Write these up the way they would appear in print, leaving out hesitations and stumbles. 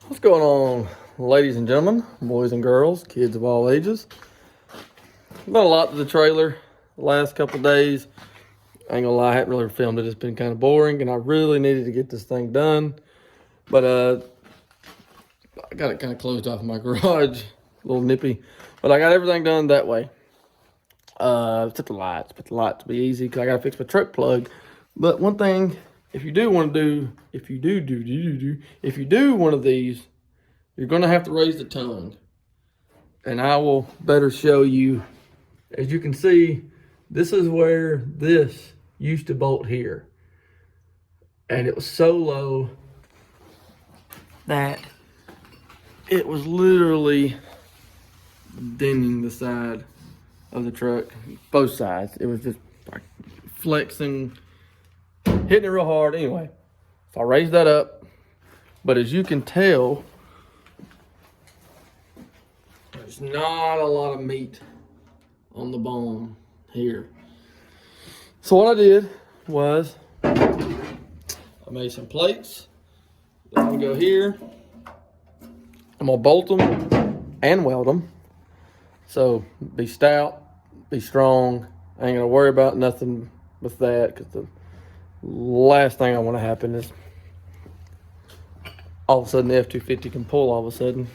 What's going on, ladies and gentlemen, boys and girls, kids of all ages? Been a lot to the trailer the last couple days. I ain't gonna lie, I haven't really filmed it. It's been kind of boring, and I really needed to get this thing done. But I got it kind of closed off in my garage, a little nippy. But I got everything done that way. Except the lights, but the lights will be easy because I gotta fix my truck plug. But one thing, if you do want to do, if you do one of these, you're gonna have to raise the tongue. And I will better show you. As you can see, this is where this used to bolt here. And it was so low that it was literally denting the side of the truck, both sides. It was just like flexing, hitting it real hard. Anyway, so I raised that up. But as you can tell, there's not a lot of meat on the bone here. So what I did was I made some plates that will go here. I'm gonna bolt them and weld them. So be stout, be strong. I ain't gonna worry about nothing with that, because the last thing I want to happen is all of a sudden the F-250 can pull all of a sudden,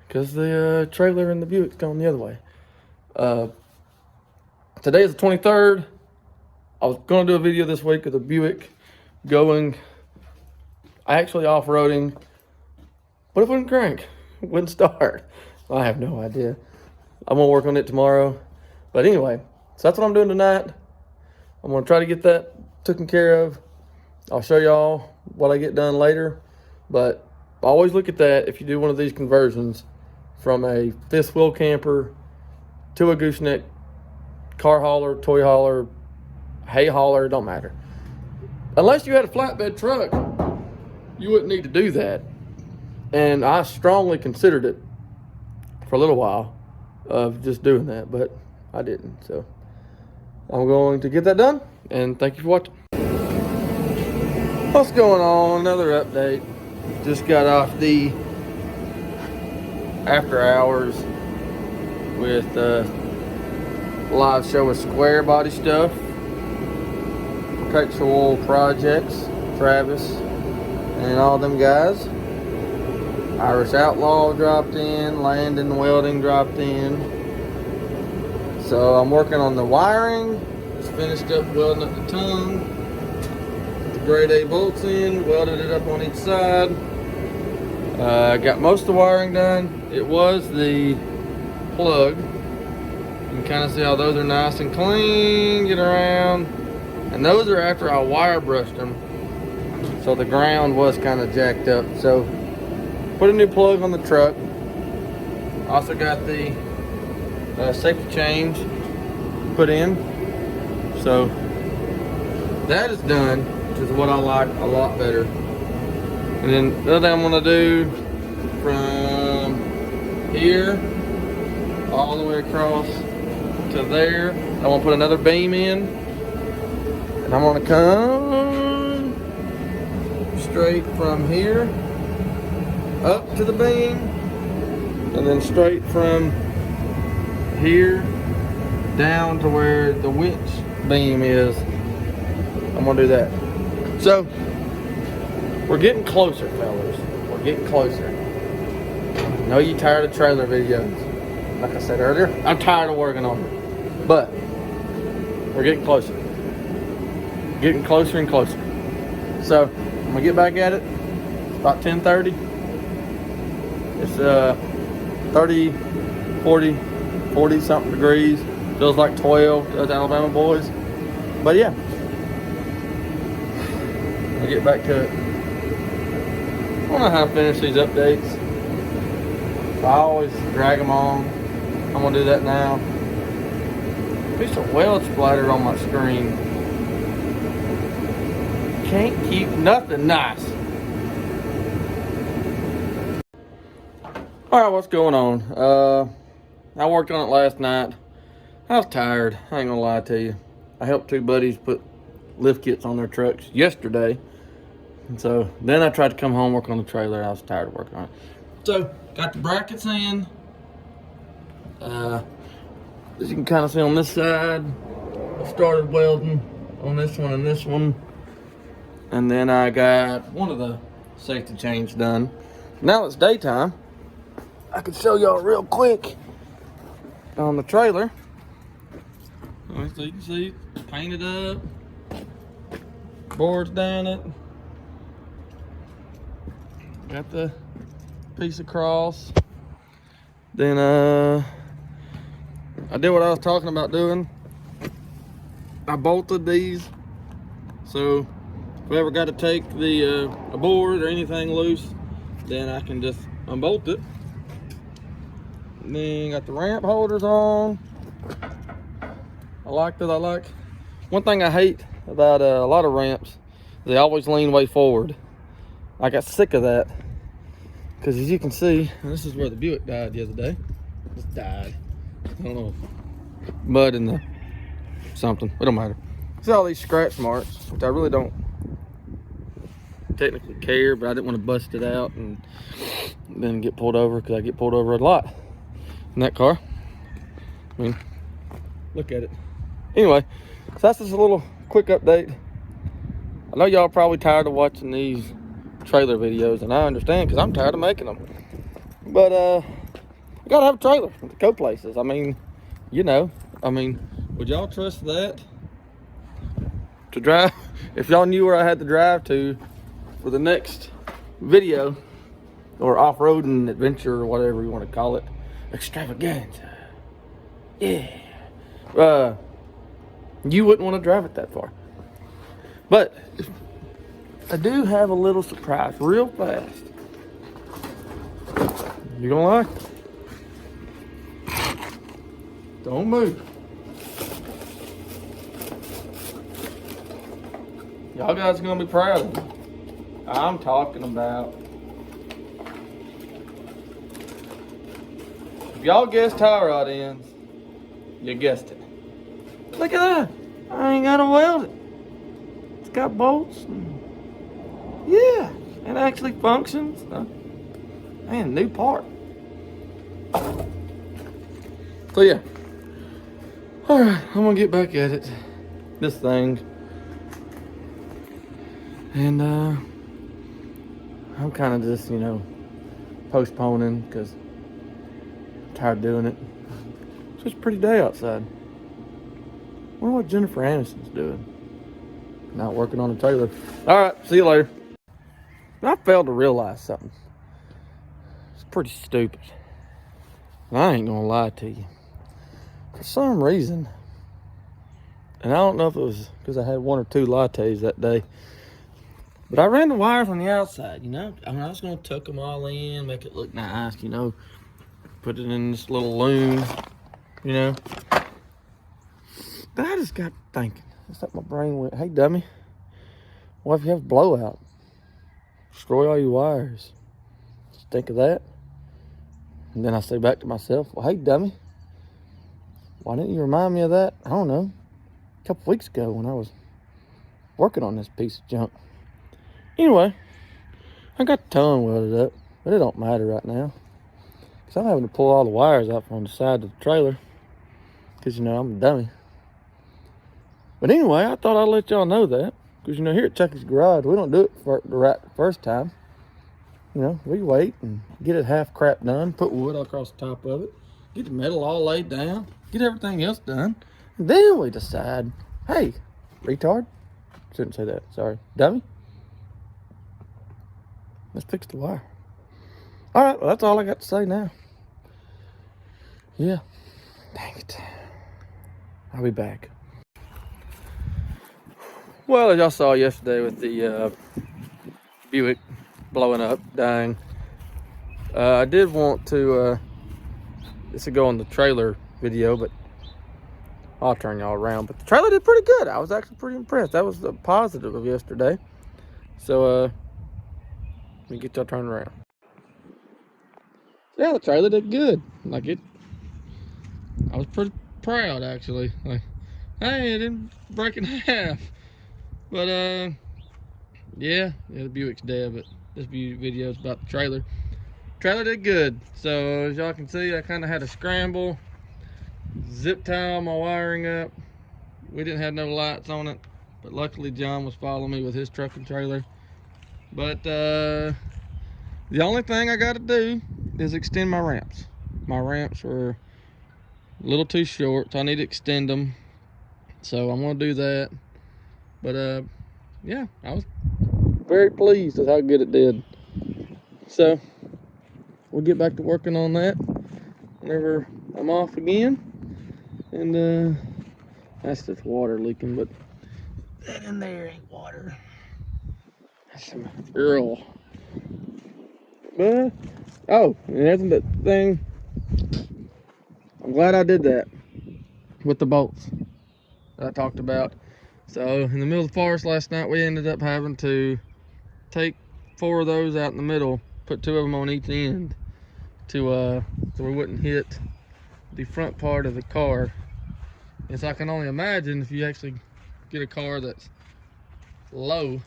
because the trailer and the Buick's going the other way. Today is the 23rd. I was going to do a video this week of the Buick going, actually off-roading, but it wouldn't crank. It wouldn't start. I have no idea. I'm going to work on it tomorrow. But anyway, so that's what I'm doing tonight. I'm going to try to get that taken care of. I'll show y'all what I get done later. But always look at that if you do one of these conversions from a fifth wheel camper to a gooseneck car hauler, toy hauler, hay hauler, don't matter. Unless you had a flatbed truck, you wouldn't need to do that. And I strongly considered it for a little while of just doing that, but I didn't. So I'm going to get that done, and thank you for watching. What's going on? Another update. Just got off the after hours with live show with Square Body Stuff, Perpetual Projects, Travis, and all them guys. Irish Outlaw dropped in, Landon Welding dropped in. So I'm working on the wiring. Just finished up welding up the tongue. Put the grade A bolts in, welded it up on each side. Got most of the wiring done. It was the plug. You can kind of see how those are nice and clean, get around. And those are after I wire brushed them. So the ground was kind of jacked up. So put a new plug on the truck. Also got the safety chains put in. So that is done, which is what I like a lot better. And then the other thing I'm gonna do from here all the way across to there, I want to put another beam in, and I'm going to come straight from here up to the beam, and then straight from here down to where the winch beam is. I'm going to do that. So we're getting closer, fellas. We're getting closer. I know you're tired of trailer videos. Like I said earlier, I'm tired of working on it, but we're getting closer. Getting closer and closer. So I'm gonna get back at it. It's about 10:30. It's 30, 40 something degrees. Feels like 12 to us Alabama boys. But yeah, I'll get back to it. I don't know how to finish these updates. I always drag them on. I'm gonna do that now. Piece of weld splattered on my screen. Can't keep nothing nice. Alright, what's going on? I worked on it last night. I was tired, I ain't gonna lie to you. I helped two buddies put lift kits on their trucks yesterday. And so then I tried to come home, work on the trailer, and I was tired of working on it. So got the brackets in. As you can kind of see on this side, I started welding on this one and this one. And then I got one of the safety chains done. Now it's daytime. I can show y'all real quick on the trailer. So you can see, painted up, boards down it. Got the piece across. Then I did what I was talking about doing. I bolted these, so if I ever got to take the a board or anything loose, then I can just unbolt it. And then got the ramp holders on. I like that. I like. One thing I hate about a lot of ramps, they always lean way forward. I got sick of that. Because as you can see, and this is where the Buick died the other day. Just died. I don't know. Mud in the something. It don't matter. See all these scratch marks, which I really don't technically care, but I didn't want to bust it out and then get pulled over, because I get pulled over a lot in that car. I mean, look at it. Anyway, so that's just a little quick update. I know y'all probably tired of watching these trailer videos, and I understand, because I'm tired of making them. But I gotta have a trailer to go places. I mean, you know, would y'all trust that to drive? If y'all knew where I had to drive to for the next video, or off-roading adventure, or whatever you want to call it, extravaganza, yeah, you wouldn't want to drive it that far. But I do have a little surprise real fast. You're gonna like it. Don't move. Y'all guys are gonna be proud of me. I'm talking about. If y'all guessed tie rod ends, you guessed it. Look at that. I ain't gotta weld it. It's got bolts. Yeah, it actually functions. Man, new part. So yeah. Alright, I'm gonna get back at it. This thing. And I'm kind of just, you know, postponing because I'm tired of doing it. It's just a pretty day outside. I wonder what Jennifer Aniston's doing. Not working on the trailer. Alright, see you later. I failed to realize something. It's pretty stupid. And I ain't gonna lie to you. For some reason, and I don't know if it was because I had 1 or 2 lattes that day, but I ran the wires on the outside, you know. I mean, I was gonna tuck them all in, make it look nice, you know. Put it in this little loom, you know. But I just got thinking. It's like my brain went, hey dummy, what if you have a blowout? Destroy all your wires. Just think of that. And then I say back to myself, well, hey dummy, why didn't you remind me of that? I don't know, a couple weeks ago when I was working on this piece of junk. Anyway, I got the tongue welded up, but it don't matter right now. Because I'm having to pull all the wires out from the side of the trailer. Because, you know, I'm a dummy. But anyway, I thought I'd let y'all know that. Because, you know, here at Chucky's Garage, we don't do it for the first time. You know, we wait and get it half crap done, put wood across the top of it, get the metal all laid down, get everything else done. And then we decide, hey, retard. Shouldn't say that, sorry. Dummy. Let's fix the wire. All right, well, that's all I got to say now. Yeah. Dang it. I'll be back. Well, as y'all saw yesterday with the Buick blowing up, dying, I did want to, this would go on the trailer video, but I'll turn y'all around. But the trailer did pretty good. I was actually pretty impressed. That was the positive of yesterday. So, let me get y'all turned around. Yeah, the trailer did good. Like it, I was pretty proud actually. Like, hey, it didn't break in half. But yeah, the Buick's dead, but this video is about the trailer. Trailer did good. So as y'all can see, I kind of had to scramble, zip tie all my wiring up. We didn't have no lights on it, but luckily John was following me with his truck and trailer. But the only thing I got to do is extend my ramps. My ramps were a little too short, so I need to extend them. So I'm gonna do that. But yeah, I was very pleased with how good it did. So we'll get back to working on that whenever I'm off again. And that's just water leaking, but that in there ain't water. That's some girl. But oh, and that's the thing. I'm glad I did that with the bolts that I talked about. So in the middle of the forest last night, we ended up having to take 4 of those out in the middle, put 2 of them on each end to so we wouldn't hit the front part of the car. And so I can only imagine if you actually get a car that's low,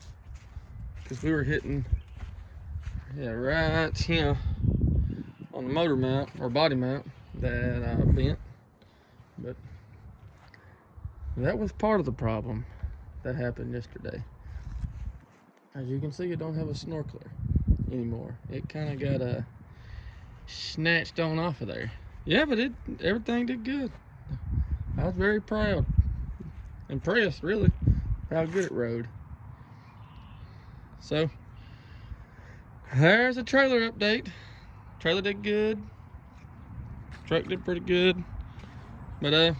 because we were hitting, yeah, right here on the motor mount or body mount that I bent. But that was part of the problem that happened yesterday. As you can see, it don't have a snorkeler anymore. It kind of got snatched on off of there. Yeah, but everything did good. I was very proud, impressed really, how good it rode. So there's a trailer update. Trailer did good. Truck did pretty good. But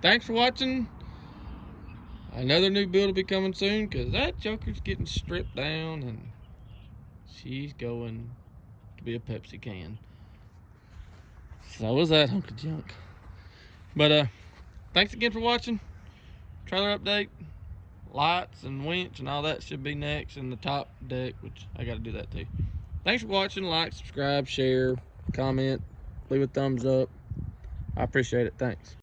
thanks for watching. Another new build will be coming soon, because that joker's getting stripped down and she's going to be a Pepsi can. So is that hunk of junk. But thanks again for watching. Trailer update. Lights and winch and all that should be next, in the top deck, which I got to do that too. Thanks for watching. Like, subscribe, share, comment, leave a thumbs up. I appreciate it. Thanks.